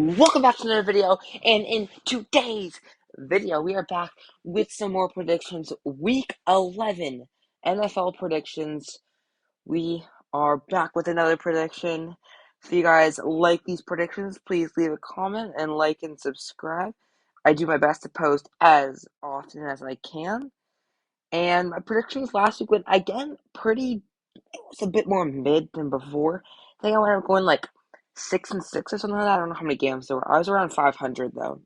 Welcome back to another video, and in today's video, we are back with some more predictions. Week 11 NFL predictions. We are back with another prediction. If you guys like these predictions, please leave a comment and like and subscribe. I do my best to post as often as I can. And my predictions last week went, again, it was a bit more mid than before. I think I went going like 6-6 or something like that. I don't know how many games there were. I was around 500 though.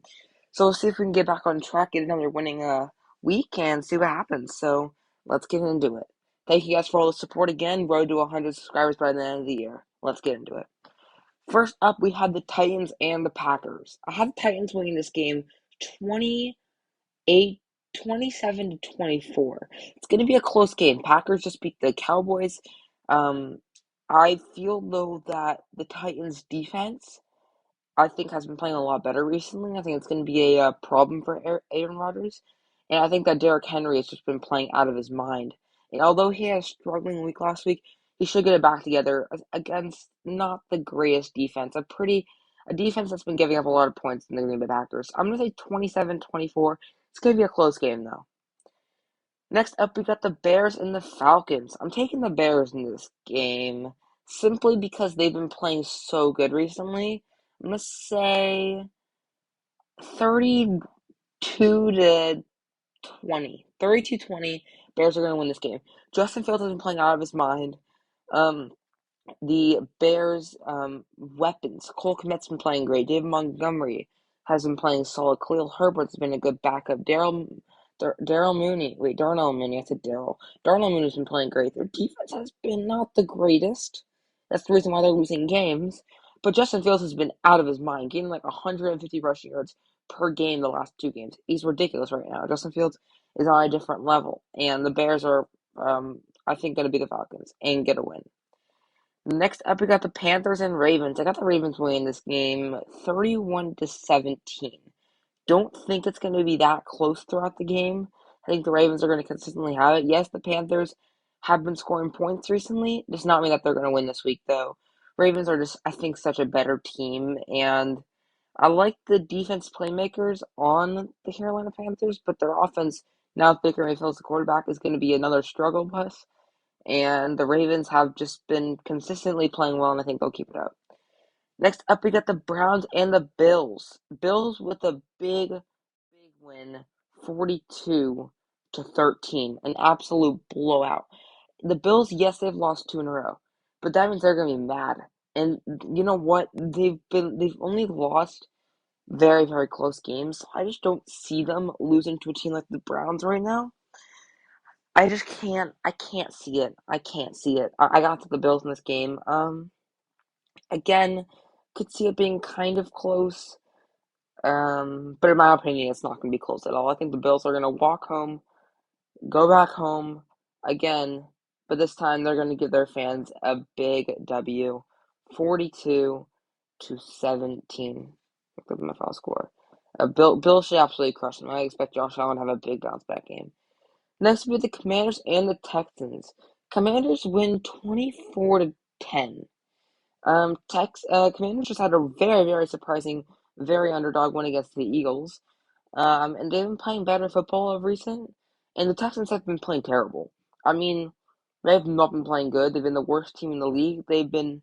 So we'll see if we can get back on track, get another winning week, and see what happens. So let's get into it. Thank you guys for all the support again. Road to 100 subscribers by the end of the year. Let's get into it. First up, we had the Titans and the Packers. I had the Titans winning this game 28 27-24. It's going to be a close game. Packers just beat the Cowboys. Um, I feel though that the Titans defense, I think, has been playing a lot better recently. I think it's going to be a problem for Aaron Rodgers, and I think that Derrick Henry has just been playing out of his mind. And although he had a struggling week last week, he should get it back together against not the greatest defense. A defense that's been giving up a lot of points in the Green Bay Packers. I'm going to say 27-24. It's going to be a close game though. Next up, we got the Bears and the Falcons. I'm taking the Bears in this game simply because they've been playing so good recently. I'm going to say 32 to 20. 32-20. Bears are going to win this game. Justin Fields has been playing out of his mind. Um, the Bears' weapons. Cole Kmet's been playing great. David Montgomery has been playing solid. Khalil Herbert's been a good backup. Darnell Mooney. I said Daryl. Darnell Mooney's been playing great. Their defense has been not the greatest. That's the reason why they're losing games. But Justin Fields has been out of his mind, getting like 150 rushing yards per game the last two games. He's ridiculous right now. Justin Fields is on a different level. And the Bears are, I think, going to be the Falcons and get a win. Next up, we got the Panthers and Ravens. I got the Ravens winning this game 31-17. Don't think it's going to be that close throughout the game. I think the Ravens are going to consistently have it. Yes, the Panthers have been scoring points recently. Does not mean that they're going to win this week, though. Ravens are just, I think, such a better team, and I like the defense playmakers on the Carolina Panthers, but their offense, now that Baker Mayfield's the quarterback, is going to be another struggle bus. And the Ravens have just been consistently playing well, and I think they'll keep it up. Next up, we got the Browns and the Bills. Bills with a big win, 42-13, an absolute blowout. The Bills, yes, they've lost two in a row, but that means they're gonna be mad. And you know what? They've only lost very, very close games. So I just don't see them losing to a team like the Browns right now. I can't see it. I can't see it. I got the Bills in this game. Again, could see it being kind of close. But in my opinion, it's not going to be close at all. I think the Bills are going to walk home, go back home again, but this time they're going to give their fans a big W, 42-17. Look at the final score. Bill should absolutely crush them. I expect Josh Allen to have a big bounce back game. Next will be the Commanders and the Texans. Commanders win 24-10. Commanders just had a very, very surprising, very underdog win against the Eagles. And they've been playing better football of recent. And the Texans have been playing terrible. I mean, they have not been playing good. They've been the worst team in the league. They've been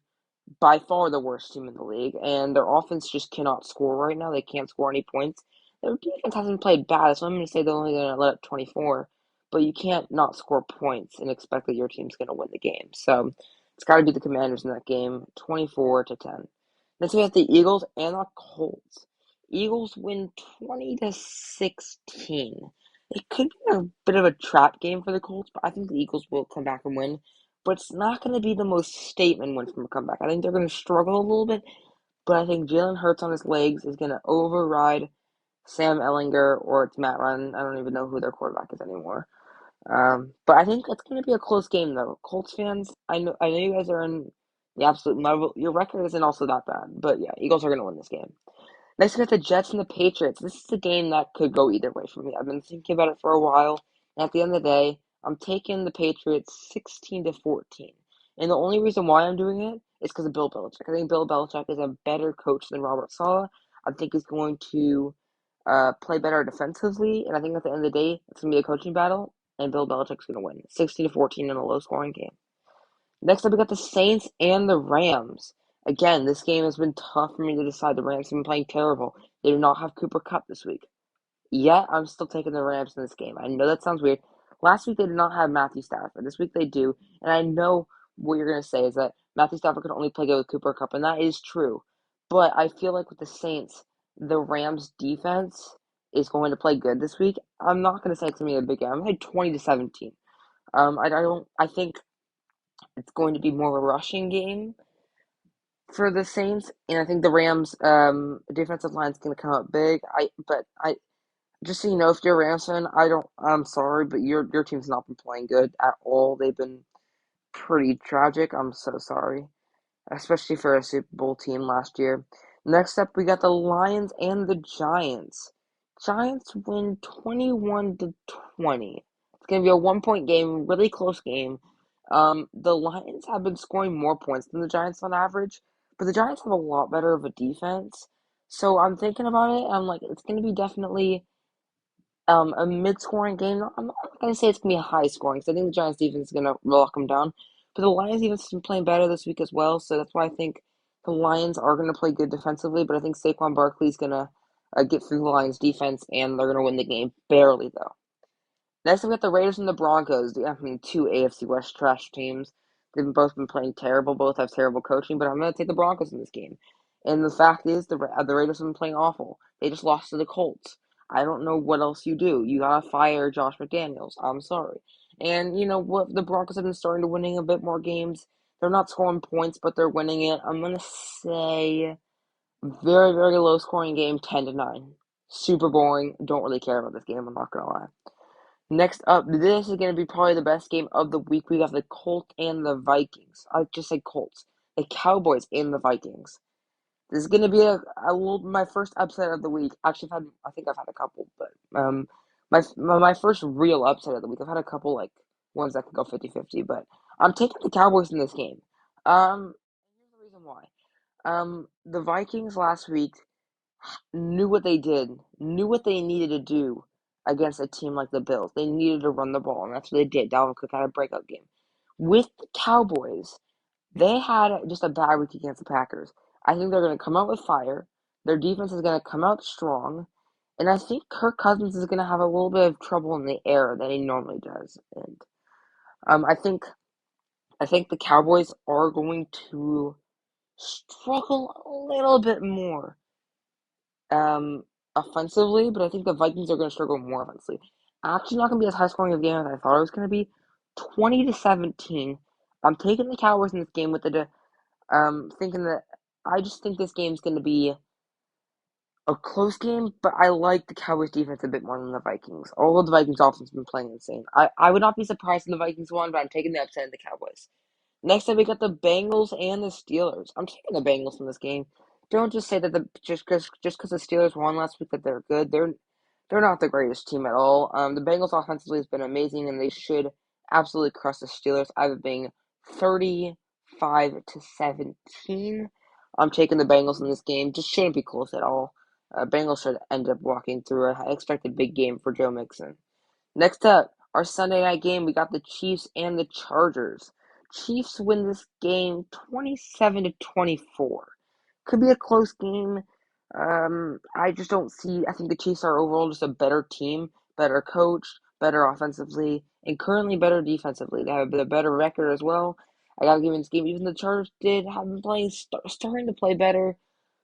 by far the worst team in the league, and their offense just cannot score right now. They can't score any points. Their defense hasn't played bad, so I'm going to say they're only going to let up 24. But you can't not score points and expect that your team's going to win the game. So it's got to be the Commanders in that game, 24-10. Next we have the Eagles and the Colts. Eagles win 20-16. It could be a bit of a trap game for the Colts, but I think the Eagles will come back and win. But it's not going to be the most statement win from a comeback. I think they're going to struggle a little bit, but I think Jalen Hurts on his legs is going to override Sam Ellinger, or it's Matt Ryan. I don't even know who their quarterback is anymore. But I think it's going to be a close game, though. Colts fans, I know you guys are in the absolute level. Your record isn't also that bad, but yeah, Eagles are going to win this game. Next, we got the Jets and the Patriots. This is a game that could go either way for me. I've been thinking about it for a while, and at the end of the day, I'm taking the Patriots 16-14. And the only reason why I'm doing it it's because of Bill Belichick. I think Bill Belichick is a better coach than Robert Saleh. I think he's going to play better defensively, and I think at the end of the day, it's gonna be a coaching battle, and Bill Belichick's gonna win, 16-14 in a low-scoring game. Next up, we got the Saints and the Rams. Again, this game has been tough for me to decide. The Rams have been playing terrible. They do not have Cooper Kupp this week. Yet, I'm still taking the Rams in this game. I know that sounds weird. Last week, they did not have Matthew Stafford. This week, they do. And I know what you're going to say is that Matthew Stafford can only play good with Cooper Kupp, and that is true. But I feel like with the Saints, the Rams defense is going to play good this week. I'm not going to say it's going to be a big game. I'm going to say 20-17. I think it's going to be more of a rushing game for the Saints, and I think the Rams defensive line is going to come up big. But just so you know, if you're a Rams fan, I'm sorry, but your team's not been playing good at all. They've been pretty tragic. I'm so sorry, especially for a Super Bowl team last year. Next up, we got the Lions and the Giants. Giants win 21-20. It's gonna be a 1-point game, really close game. The Lions have been scoring more points than the Giants on average, but the Giants have a lot better of a defense. So I'm thinking about it. I'm like, it's gonna be definitely a mid-scoring game. I'm not gonna say it's gonna be a high scoring because I think the Giants defense is gonna lock them down. But the Lions defense has been playing better this week as well, so that's why I think the Lions are gonna play good defensively. But I think Saquon Barkley's gonna get through the Lions defense, and they're gonna win the game barely though. Next, we got the Raiders and the Broncos. Two AFC West trash teams. They've both been playing terrible. Both have terrible coaching, but I'm going to take the Broncos in this game. And the fact is, the Raiders have been playing awful. They just lost to the Colts. I don't know what else you do. You gotta fire Josh McDaniels. I'm sorry. And you know what? The Broncos have been starting to winning a bit more games. They're not scoring points, but they're winning it. I'm gonna say very, very low scoring game, 10-9. Super boring. Don't really care about this game. I'm not gonna lie. Next up, this is going to be probably the best game of the week. We have the Colts and the Vikings. I just said Colts. The Cowboys and the Vikings. This is going to be my first upset of the week. Actually, I think I've had a couple, but my first real upset of the week. I've had a couple like ones that could go 50-50, but I'm taking the Cowboys in this game. Here's the reason why. The Vikings last week knew what they did, knew what they needed to do against a team like the Bills. They needed to run the ball, and that's what they did. Dalvin Cook had a breakout game. With the Cowboys, they had just a bad week against the Packers. I think they're going to come out with fire. Their defense is going to come out strong. And I think Kirk Cousins is going to have a little bit of trouble in the air than he normally does. And I think the Cowboys are going to struggle a little bit more um, offensively, but I think the Vikings are going to struggle more offensively. Actually, not going to be as high scoring a game as I thought it was going to be. 20-17. I'm taking the Cowboys in this game with thinking that I just think this game's going to be a close game, but I like the Cowboys defense a bit more than the Vikings. Although the Vikings offense has been playing insane. I would not be surprised if the Vikings won, but I'm taking the upset of the Cowboys. Next up, we got the Bengals and the Steelers. I'm taking the Bengals in this game. Don't just say that just because the Steelers won last week that they're good. They're not the greatest team at all. The Bengals offensively has been amazing, and they should absolutely crush the Steelers. Either being 35-17. I'm taking the Bengals in this game. Just shouldn't be close at all. Bengals should end up walking through. I expect a big game for Joe Mixon. Next up, our Sunday night game, we got the Chiefs and the Chargers. Chiefs win this game 27-24. Could be a close game. I just don't see. I think the Chiefs are overall just a better team, better coached, better offensively, and currently better defensively. They have a better record as well. I gotta give in this game. Even the Chargers did have been playing, starting to play better,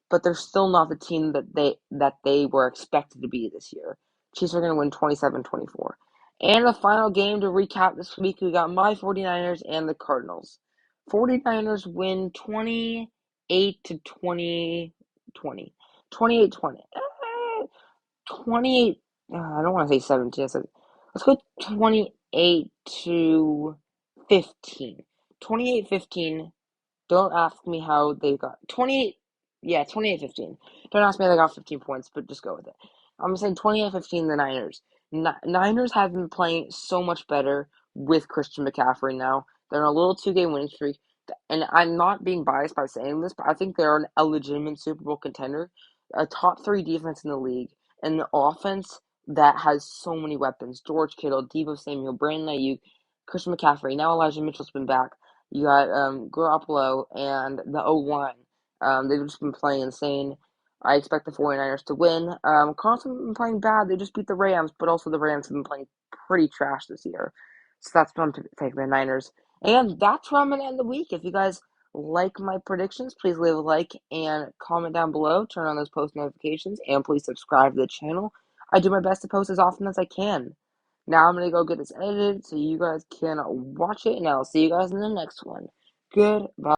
but they're still not the team that they were expected to be this year. Chiefs are going to win 27-24. And the final game to recap this week, we got my 49ers and the Cardinals. 49ers win 28 to 20 20. 28-20. 28 I don't want to say 17. Let's go 28 to 15. 28-15. Don't ask me how they got 28. Yeah, 28-15. Don't ask me how they got 15 points, but just go with it. I'm saying 28-15 the Niners. Niners have been playing so much better with Christian McCaffrey now. They're on a little 2-game winning streak. and I'm not being biased by saying this, but I think they're a legitimate Super Bowl contender, a top three defense in the league, and the offense that has so many weapons. George Kittle, Deebo Samuel, Brandon Ayuk, Christian McCaffrey. Now Elijah Mitchell's been back. You got Garoppolo and the O-line. They've just been playing insane. I expect the 49ers to win. Cardinals have been playing bad. They just beat the Rams, but also the Rams have been playing pretty trash this year. So that's what I'm taking the Niners. And that's where I'm going to end the week. If you guys like my predictions, please leave a like and comment down below. Turn on those post notifications, and please subscribe to the channel. I do my best to post as often as I can. Now I'm going to go get this edited so you guys can watch it, and I'll see you guys in the next one. Goodbye.